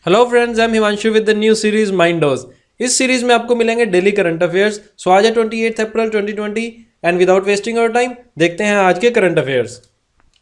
Hello friends, I am Himanshu with the new series Mindoz. इस series में आपको मिलेंगे डेली करंट अफेयर्स। सो आज है 28 April 2020 and without wasting our time देखते हैं आज के current affairs.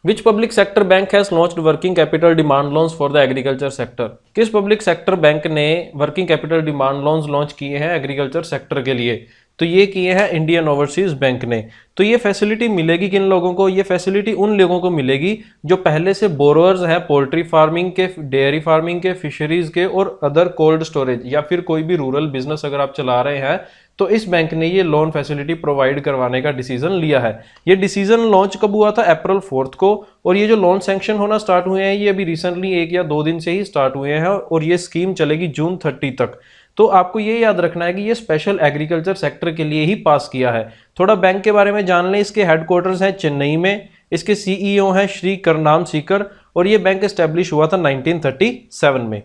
Which public sector bank has launched working capital demand loans for the agriculture sector? किस पब्लिक सेक्टर बैंक ने working capital demand loans launch किए हैं एग्रीकल्चर सेक्टर के लिए? तो ये किए हैं इंडियन ओवरसीज बैंक ने। तो ये फैसिलिटी मिलेगी किन लोगों को? ये फैसिलिटी उन लोगों को मिलेगी जो पहले से बोरोअर्स हैं पोल्ट्री फार्मिंग के, डेयरी फार्मिंग के, फिशरीज के और अदर कोल्ड स्टोरेज या फिर कोई भी रूरल बिजनेस अगर आप चला रहे हैं तो इस बैंक ने ये लोन फैसिलिटी प्रोवाइड करवाने का डिसीजन लिया है। ये डिसीजन लॉन्च कब हुआ था? अप्रैल 4 को। और ये जो लोन सैंक्शन होना स्टार्ट हुए हैं ये अभी रिसेंटली 1 या 2 दिन से ही स्टार्ट हुए हैं और ये स्कीम चलेगी जून 30 तक। तो आपको ये याद रखना है कि ये स्पेशल एग्रीकल्चर सेक्टर के लिए ही पास किया है। थोड़ा बैंक के बारे में जान लें। इसके हेडक्वार्टर्स हैं चेन्नई में। इसके सीईओ हैं श्री करनाम सीकर और ये बैंक एस्टेब्लिश हुआ था 1937 में।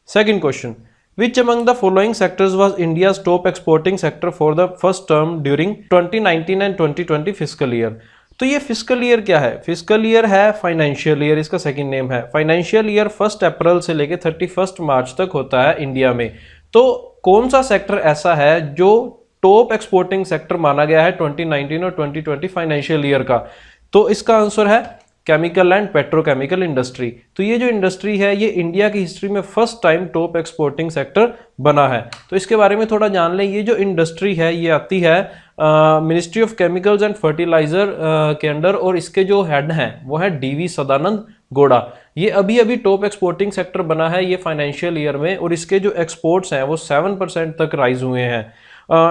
Second question, Which among the following sectors was India's top exporting sector for the first term during 2019 and 2020 fiscal year? तो ये फिजिकल ईयर क्या है? फिजिकल ईयर है फाइनेंशियल ईयर, इसका सेकंड नेम है। फाइनेंशियल ईयर 1 अप्रैल से लेके 31 मार्च तक होता है इंडिया में। तो कौन सा सेक्टर ऐसा है जो टॉप एक्सपोर्टिंग सेक्टर माना गया है 2019 और 2020 फाइनेंशियल ईयर का? तो इसका आंसर है केमिकल एंड पेट्रोकेमिकल इंडस्ट्री। तो ये जो इंडस्ट्री है ये इंडिया की हिस्ट्री में first time top exporting sector बना है। तो इसके बारे में थोड़ा जान लें। ये जो इंडस्ट्री है ये आती है ministry of chemicals and fertiliser के अंडर और इसके जो हेड हैं वो है डीवी सदानंद गौड़ा। ये अभी अभी टॉप एक्सपोर्टिंग सेक्टर बना है ये फाइनेंशियल ईयर में और इसके जो एक्सपोर्ट्स हैं वो 7% तक राइज हुए हैं।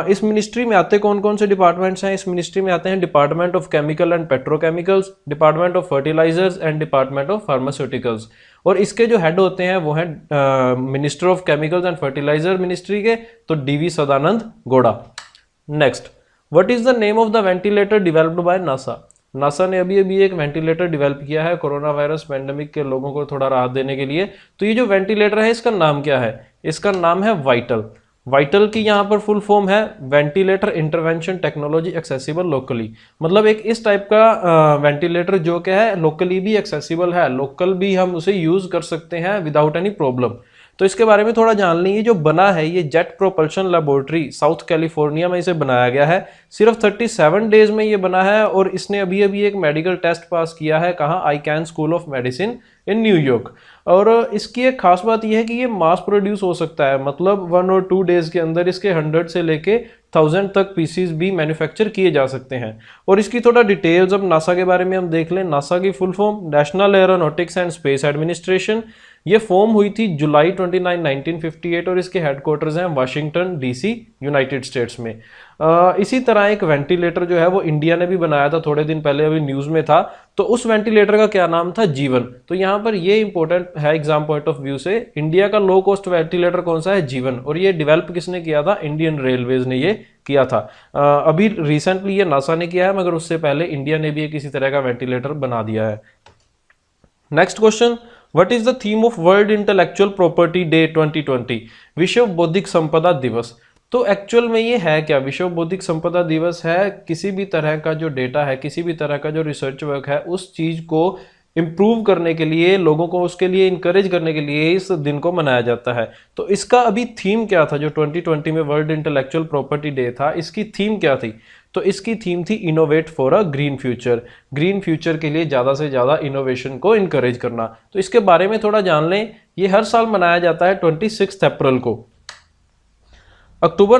इस मिनिस्ट्री में आते कौन कौन से डिपार्टमेंट्स हैं? इस मिनिस्ट्री में आते हैं department of chemical and petrochemicals, department of fertilisers and department of pharmaceuticals. और इसके जो हेड होते हैं वो हैं minister of chemicals and fertiliser ministry के, तो DV Sadananda Gowda. Next, what is the name of the ventilator developed by NASA? NASA ने अभी अभी एक वेंटिलेटर डेवलप किया है कोरोना वायरस पैंडेमिक के लोगों को थोड़ा राहत देने के लिए। तो ये जो वेंटिलेटर है इसका नाम क्या है? इसका नाम है वाइटल। वाइटल की यहाँ पर फुल फॉर्म है ventilator intervention technology accessible locally. मतलब एक इस टाइप का वेंटिलेटर जो क्या है लोकली भी एक्सेसिबल है, लोकल भी हम उसे यूज कर सकते हैं विदाउट एनी प्रॉब्लम। तो इसके बारे में थोड़ा जान लें। ये जो बना है ये jet propulsion laboratory south California में इसे बनाया गया है। सिर्फ 37 डेज में ये बना है और इसने अभी अभी एक मेडिकल टेस्ट पास किया है। कहाँ? Icahn School of Medicine in New York. और इसकी एक खास बात यह है कि ये मास प्रोड्यूस हो सकता है, मतलब 1 और 2 डेज के अंदर इसके 100 से लेके 1000 तक पीसीज भी मैन्युफैक्चर किए जा सकते हैं। और इसकी थोड़ा डिटेल्स अब नासा के बारे में हम देख लें। नासा की full form national aeronautics and space administration. ये फॉर्म हुई थी जुलाई 29, 1958 और इसके हेडक्वार्टर्स हैं वाशिंगटन डीसी यूनाइटेड स्टेट्स में। इसी तरह एक वेंटिलेटर जो है वो इंडिया ने भी बनाया था, थोड़े दिन पहले अभी न्यूज में था। तो उस वेंटिलेटर का क्या नाम था? जीवन। तो यहाँ पर ये इंपॉर्टेंट है एग्जाम पॉइंट ऑफ व्यू से। इंडिया का लो कॉस्ट वेंटिलेटर कौन सा है? जीवन। और ये डेवलप किसने किया था? इंडियन रेलवेज ने ये किया था। अभी रिसेंटली ये नासा ने किया है मगर उससे पहले इंडिया ने भी किसी तरह का वेंटिलेटर बना दिया है। Next question, what is the theme of world intellectual property day 2020? विश्व बौद्धिक संपदा दिवस। तो एक्चुअल में ये है क्या? विश्व बौद्धिक संपदा दिवस है किसी भी तरह का जो डेटा है, किसी भी तरह का जो रिसर्च वर्क है उस चीज को इम्प्रूव करने के लिए, लोगों को उसके लिए इनकरेज करने के लिए इस दिन को मनाया जाता है। तो इसका अभी थीम क्या था? जो 2020 में वर्ल्ड इंटेलेक्चुअल प्रॉपर्टी डे था इसकी थीम क्या थी? तो इसकी थीम थी innovate for a green future. Green future के लिए ज़्यादा से ज़्यादा इनोवेशन को इनकरेज करना। तो इसके बारे में थोड़ा जान लें। ये हर साल मनाया जाता है 26 अप्रैल को। अक्टूबर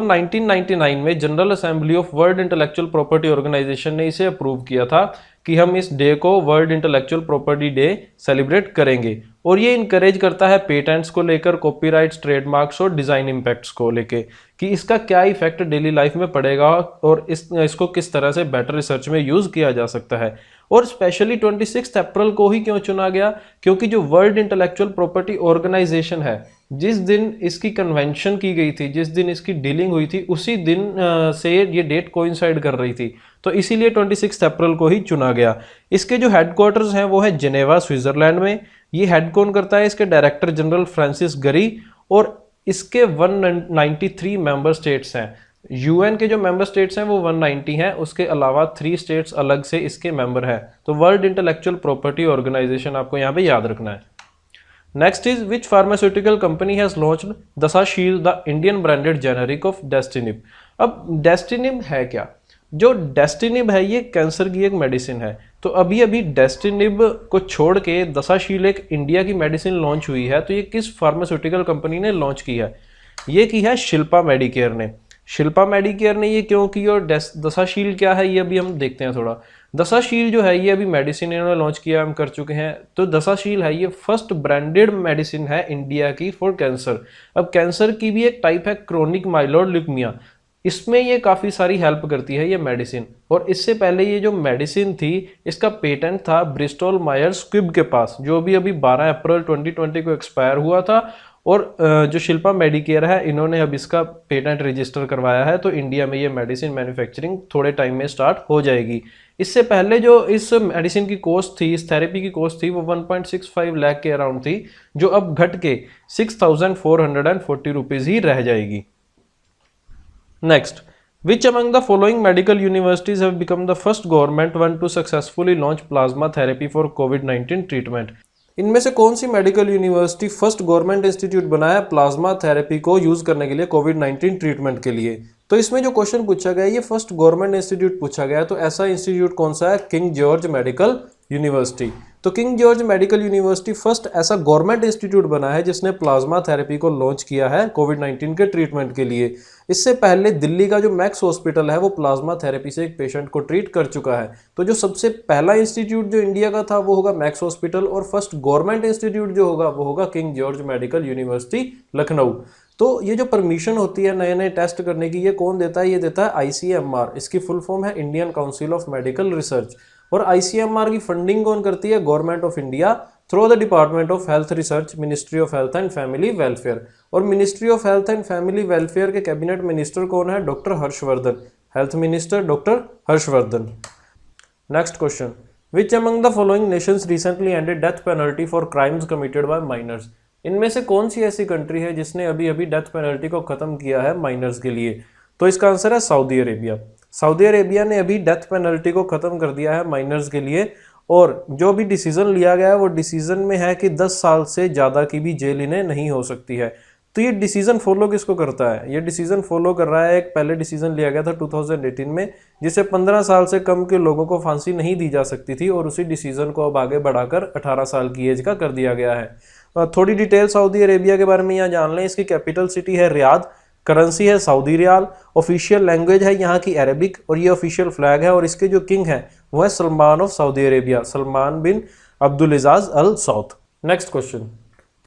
1999 में general assembly of world intellectual property organisation ने इसे अप्रूव किया था कि हम इस डे को world intellectual property day celebrate करेंगे। और ये इनकरेज करता है पेटेंट्स को लेकर, कॉपीराइट्स, ट्रेडमार्क्स और डिजाइन इम्पैक्ट्स को लेकर कि इसका क्या इफेक्ट डेली लाइफ में पड़ेगा और इसको किस तरह से बेटर रिसर्च में यूज किया जा सकता है। और स्पेशली 26 अप्रैल को ही क्यों चुना गया? क्योंकि जो वर्ल्ड इंटेलेक्चुअल प्रॉपर्टी ऑर्गेनाइजेशन है जिस दिन इसकी कन्वेंशन की गई थी, जिस दिन इसकी डीलिंग हुई थी उसी दिन से ये डेट कोइंसाइड कर रही थी। तो इसीलिए 26 अप्रैल को ही चुना गया। इसके जो हेडक्वार्टर्स हैं वो है जेनेवा स्विट्जरलैंड में। ये हेड कौन करता है? इसके डायरेक्टर जनरल फ्रांसिस गरी। और इसके 193 मेंबर स्टेट्स हैं। यूएन के जो मेंबर स्टेट्स हैं वो 190 हैं, उसके अलावा 3 स्टेट्स अलग से इसके मेंबर हैं। तो वर्ल्ड इंटेलेक्चुअल प्रॉपर्टी ऑर्गेनाइजेशन आपको यहाँ पे याद रखना है। Next is which pharmaceutical company has launched Dasashil the Indian branded generic of dasatinib. अब डेस्टिनिब है क्या? जो डेस्टिनिब है ये कैंसर की एक मेडिसिन है। तो अभी अभी डेस्टिनिब को छोड़ के दसाशील एक इंडिया की मेडिसिन लॉन्च हुई है। तो ये किस फार्मास्यूटिकल कंपनी ने लॉन्च की है? ये की है शिल्पा मेडिकेयर ने। शिल्पा मेडिकेयर ने ये क्यों की और दसाशील क्या है ये अभी हम देखते हैं थोड़ा। दसाशील जो है ये अभी मेडिसिन इन्होंने लॉन्च किया, हम कर चुके हैं। तो दसाशील है ये फर्स्ट ब्रांडेड मेडिसिन है इंडिया की फॉर कैंसर। अब कैंसर की भी एक टाइप है क्रोनिक माइलोइड ल्यूकेमिया, इसमें ये काफ़ी सारी हेल्प करती है ये मेडिसिन। और इससे पहले ये जो मेडिसिन थी इसका पेटेंट था ब्रिस्टॉल मायर्स स्क्विब के पास, जो भी अभी 12 अप्रैल 2020 को एक्सपायर हुआ था। और जो शिल्पा मेडिकेयर है इन्होंने अब इसका पेटेंट रजिस्टर करवाया है। तो इंडिया में ये मेडिसिन मैन्युफैक्चरिंग थोड़े टाइम में स्टार्ट हो जाएगी। इससे पहले जो इस मेडिसिन की कॉस्ट थी, इस थेरेपी की कॉस्ट थी, वो 1.65 लाख के अराउंड थी, जो अब घट के 6,440 रुपीज़ ही रह जाएगी। Next, which among the following medical universities have become the first government one to successfully launch plasma therapy for COVID-19 treatment? इनमें से कौन सी medical university first government institute बनाया प्लाज्मा थेरेपी को यूज करने के लिए कोविड-19 ट्रीटमेंट के लिए? तो इसमें जो क्वेश्चन पूछा गया है ये फर्स्ट गवर्नमेंट इंस्टीट्यूट पूछा गया है। तो ऐसा इंस्टीट्यूट कौन सा है? King George Medical University. तो King George Medical university first ऐसा गवर्नमेंट इंस्टीट्यूट बना है जिसने प्लाज्मा थेरेपी को लॉन्च किया है कोविड-19 के ट्रीटमेंट के लिए। इससे पहले दिल्ली का जो मैक्स हॉस्पिटल है वो प्लाज्मा थेरेपी से एक पेशेंट को ट्रीट कर चुका है। तो जो सबसे पहला इंस्टीट्यूट जो इंडिया का था वो होगा मैक्स हॉस्पिटल, और फर्स्ट गवर्नमेंट इंस्टीट्यूट जो होगा वो होगा king George Medical university Lucknow. तो ये जो परमिशन होती है नए नए टेस्ट करने की, ये कौन देता है? ये देता है ICMR। इसकी फुल फॉर्म है Indian council of medical research. और ICMR की फंडिंग कौन करती है? Government of India through the department of health research, ministry of health and family welfare. और ministry of health and family welfare के cabinet minister कौन है? Doctor Harshvardhan. Health minister doctor Harshvardhan. Next question, which among the following nations recently ended death penalty for crimes committed by minors? इनमें से कौन सी ऐसी country है जिसने अभी अभी डेथ पेनल्टी को खत्म किया है माइनर्स के लिए? तो इसका आंसर है सऊदी अरेबिया। सऊदी अरेबिया ने अभी डेथ पेनल्टी को खत्म कर दिया है माइनर्स के लिए। और जो भी डिसीजन लिया गया है वो डिसीजन में है कि 10 साल से ज़्यादा की भी जेल इन्हें नहीं हो सकती है। तो ये डिसीजन फॉलो किसको करता है? ये डिसीजन फॉलो कर रहा है, एक पहले डिसीजन लिया गया था 2018 में, जिससे 15 साल से कम के लोगों को फांसी नहीं दी जा सकती थी, और उसी डिसीजन को अब आगे बढ़ाकर 18 साल की एज का कर दिया गया है। थोड़ी डिटेल सऊदी अरेबिया के बारे में यहाँ जान लें। इसकी कैपिटल सिटी है रियाद, करेंसी है सऊदी रियाल, ऑफिशियल लैंग्वेज है यहाँ की अरेबिक, और ये ऑफिशियल फ्लैग है। और इसके जो किंग हैं वो है Salman of Saudi Arabia, Salman bin Abdul Aziz Al Saud. Next question,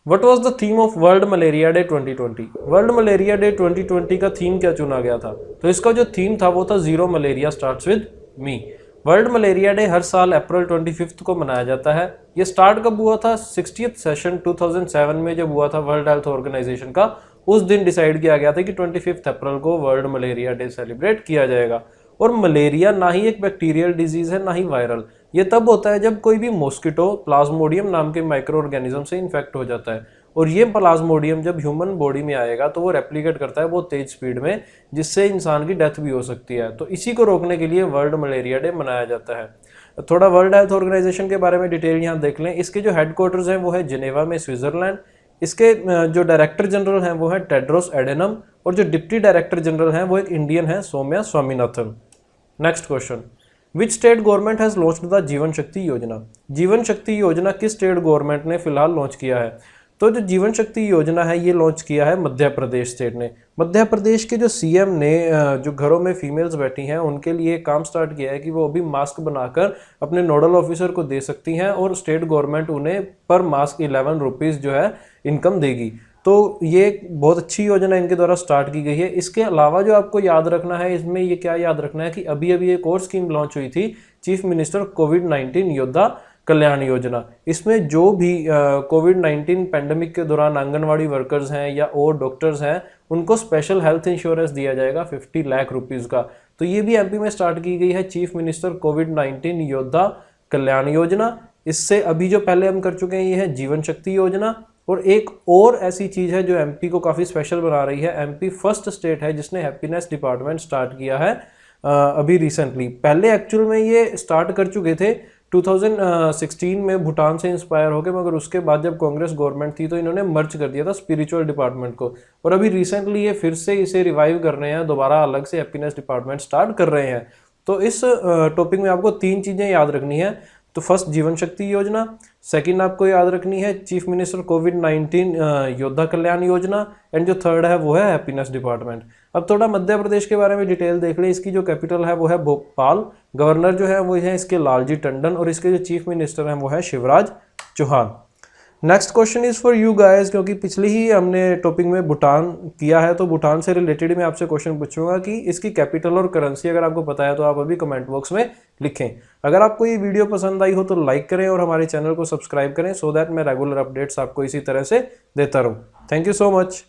what was the theme of world malaria day 2020? World malaria day 2020 का थीम क्या चुना गया था? तो इसका जो थीम था वो था zero malaria starts with me. World malaria day हर साल अप्रैल 25 को मनाया जाता है। ये स्टार्ट कब हुआ था? 60th सेशन 2007 में जब हुआ था वर्ल्ड हेल्थ ऑर्गेनाइजेशन का, उस दिन डिसाइड किया गया था कि 25 अप्रैल को वर्ल्ड मलेरिया डे सेलिब्रेट किया जाएगा। और मलेरिया ना ही एक बैक्टीरियल डिजीज है ना ही वायरल। ये तब होता है जब कोई भी मॉस्किटो प्लाज्मोडियम नाम के माइक्रो ऑर्गेनिज्म से इन्फेक्ट हो जाता है, और ये प्लाज्मोडियम जब ह्यूमन बॉडी में आएगा तो वो रेप्लिकेट करता है बहुत तेज स्पीड में, जिससे इंसान की डेथ भी हो सकती है। तो इसी को रोकने के लिए वर्ल्ड मलेरिया डे मनाया जाता है। थोड़ा वर्ल्ड हेल्थ ऑर्गेनाइजेशन के बारे में डिटेल यहाँ देख लें। इसके जो हेडक्वार्टर्स हैं वो है जिनेवा में, स्विट्जरलैंड। इसके जो डायरेक्टर जनरल हैं वो है टेड्रोस एडेनम, और जो डिप्टी डायरेक्टर जनरल हैं वो एक इंडियन है, Soumya Swaminathan. Next question, which state government has launched the Jeevan Shakti योजना? जीवन शक्ति योजना किस स्टेट गवर्नमेंट ने फिलहाल लॉन्च किया है? तो जो जीवन शक्ति योजना है ये लॉन्च किया है मध्य प्रदेश स्टेट ने। मध्य प्रदेश के जो CM ने जो घरों में फीमेल्स बैठी हैं उनके लिए काम स्टार्ट किया है कि वो अभी मास्क बनाकर अपने नोडल ऑफिसर को दे सकती हैं, और स्टेट गवर्नमेंट उन्हें पर मास्क 11 रुपीज़ जो है इनकम देगी। तो ये एक बहुत अच्छी योजना इनके द्वारा स्टार्ट की गई है। इसके अलावा जो आपको याद रखना है इसमें, ये क्या याद रखना है कि अभी अभी एक और स्कीम लॉन्च हुई थी, चीफ मिनिस्टर कोविड-19 योद्धा कल्याण योजना। इसमें जो भी कोविड-19 पैंडमिक के दौरान आंगनवाड़ी वर्कर्स हैं या और डॉक्टर्स हैं उनको स्पेशल हेल्थ इंश्योरेंस दिया जाएगा 50 लाख रुपीज़ का। तो ये भी MP में स्टार्ट की गई है, चीफ मिनिस्टर कोविड-19 योद्धा कल्याण योजना। इससे अभी जो पहले हम कर चुके हैं ये है जीवन शक्ति योजना, और एक और ऐसी चीज़ है जो एमपी को काफ़ी स्पेशल बना रही है, एमपी फर्स्ट स्टेट है जिसने हैप्पीनेस डिपार्टमेंट स्टार्ट किया है अभी रिसेंटली। पहले एक्चुअल में ये स्टार्ट कर चुके थे 2016 में भूटान से इंस्पायर होकर, मगर उसके बाद जब कांग्रेस गवर्नमेंट थी तो इन्होंने मर्ज कर दिया था स्पिरिचुअल डिपार्टमेंट को, और अभी रिसेंटली ये फिर से इसे रिवाइव कर रहे हैं, दोबारा अलग से हैप्पीनेस डिपार्टमेंट स्टार्ट कर रहे हैं। तो इस टॉपिक में आपको 3 चीज़ें याद रखनी है। तो फर्स्ट जीवन शक्ति योजना, सेकंड आपको याद रखनी है चीफ मिनिस्टर कोविड-19 योद्धा कल्याण योजना, एंड जो थर्ड है वो है हैप्पीनेस डिपार्टमेंट। अब थोड़ा मध्य प्रदेश के बारे में डिटेल देख लें। इसकी जो कैपिटल है वो है भोपाल, गवर्नर जो है वो है इसके लालजी टंडन, और इसके जो चीफ मिनिस्टर हैं वो है Shivraj Chouhan. Next question is for you guys, क्योंकि पिछली ही हमने टॉपिक में भूटान किया है, तो भूटान से रिलेटेड मैं आपसे क्वेश्चन पूछूंगा कि इसकी कैपिटल और करेंसी अगर आपको पता है तो आप अभी कमेंट बॉक्स में लिखें। अगर आपको ये वीडियो पसंद आई हो तो लाइक करें और हमारे चैनल को सब्सक्राइब करें, सो दैट मैं रेगुलर अपडेट्स आपको इसी तरह से देता रहूं। Thank you so much.